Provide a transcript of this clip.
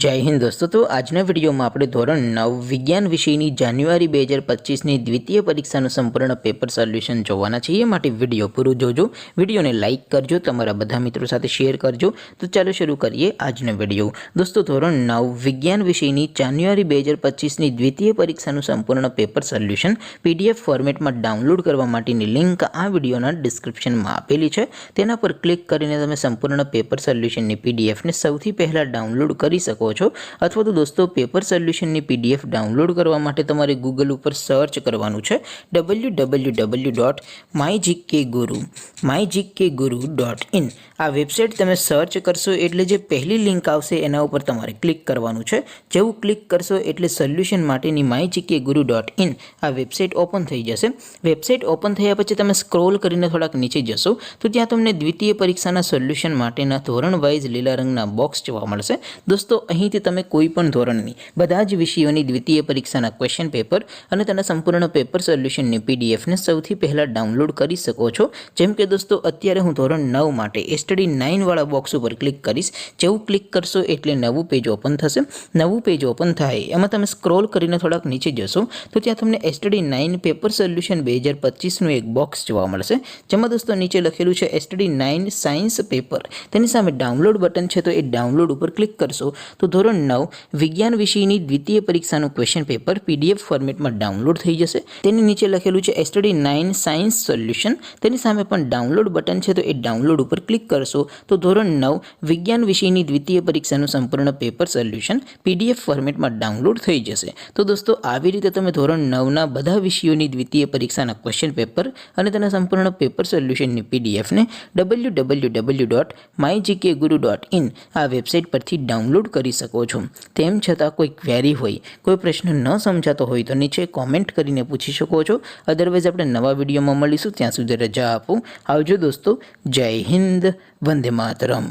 जय हिंद दोस्तों। तो આજના વિડીયોમાં આપણે ધોરણ 9 વિજ્ઞાન વિષયની જાન્યુઆરી 2025ની દ્વિતીય પરીક્ષાનું સંપૂર્ણ પેપર સોલ્યુશન જોવાના છીએ। માટે વિડીયો પૂરો જોજો, વિડીયોને લાઇક કરજો, તમારા બધા મિત્રો સાથે શેર કરજો। તો ચાલો શરૂ કરીએ આજનો વિડીયો। દોસ્તો ધોરણ 9 વિજ્ઞાન વિષયની જાન્યુઆરી 2025ની દ્વિતીય પરીક્ષાનું સંપૂર્ણ પેપર સોલ્યુશન પીડીએફ ફોર્મેટમાં ડાઉનલોડ કરવા માટેની લિંક આ વિડીયોના ડિસ્ક્રિપ્શનમાં આપેલી છે। તેના પર ક્લિક કરીને તમે સંપૂર્ણ પેપર સોલ્યુશનની પીડીએફને સૌથી પહેલા ડાઉનલોડ કરી શકો છો। अथवा तो दोस्तों पेपर सोल्यूशन ની पीडीएफ डाउनलॉड करवा माटे तमारे गूगल पर सर्च करवानुं छे www.mygkguru.in। आ वेबसाइट तमे सर्च करशो एटले जे पहली लिंक आवशे एना उपर तमारे क्लिक करवानुं छे। जेवुं क्लिक करशो एटले सोल्यूशन माटेनी mygkguru.in आ वेबसाइट ओपन थई जशे। वेबसाइट ओपन थया पछी तमे स्क्रॉल करीने थोड़ाक नीचे जशो तो त्यां तमने द्वितीय परीक्षाना सोल्यूशन माटेना धोरण वाइज लीला रंगना बॉक्स जोवा मळशे। दोस्तों અહીંથી તમે કોઈ પણ ધોરણની બધા જ વિષયોની દ્વિતીય પરીક્ષાના ક્વેશ્ચન પેપર અને તેના સંપૂર્ણ પેપર સોલ્યુશનની પીડીએફને સૌથી પહેલા ડાઉનલોડ કરી શકો છો। જેમ કે દોસ્તો અત્યારે હું ધોરણ 9 માટે સ્ટડી 9 વાળા બોક્સ ઉપર ક્લિક કરીશ। જેવું ક્લિક કરશો એટલે નવું પેજ ઓપન થશે। નવું પેજ ઓપન થાય એમાં તમે સ્ક્રોલ કરીને થોડાક નીચે જશો તો ત્યાં તમને સ્ટડી 9 પેપર સોલ્યુશન 2025નું એક બોક્સ જોવા મળશે। જેમાં દોસ્તો નીચે લખેલું છે સ્ટડી 9 સાયન્સ પેપર। તેની સામે ડાઉનલોડ બટન છે તો એ ડાઉનલોડ ઉપર ક્લિક કરશો तो ધોરણ 9 વિજ્ઞાન વિષયની દ્વિતીય પરીક્ષાનું ક્વેશ્ચન પેપર પીડીએફ ફોર્મેટમાં ડાઉનલોડ થઈ જશે। તેની નીચે લખેલું છે સ્ટડી 9 સાયન્સ સોલ્યુશન। તેની સામે પણ ડાઉનલોડ બટન છે તો એ ડાઉનલોડ ઉપર ક્લિક કરશો તો ધોરણ 9 વિજ્ઞાન વિષયની દ્વિતીય પરીક્ષાનું સંપૂર્ણ પેપર સોલ્યુશન પીડીએફ ફોર્મેટમાં ડાઉનલોડ થઈ જશે। તો દોસ્તો આવી રીતે તમે ધોરણ 9ના બધા વિષયોની દ્વિતીય પરીક્ષાના ક્વેશ્ચન પેપર અને તેના સંપૂર્ણ પેપર સોલ્યુશનની પીડીએફને www.mygkguru.in આ વેબસાઇટ પરથી ડાઉનલોડ કરી શકો છો। તેમ છતાં કોઈ ક્વેરી હોય, કોઈ પ્રશ્ન ન સમજાતો હોય તો નીચે કોમેન્ટ કરીને પૂછી શકો છો। અધરવાઇઝ આપણે નવા વિડીયોમાં મળીશું, ત્યાં સુધી રજા આપો। આવજો દોસ્તો। જય હિન્દ, વંદે માતરમ।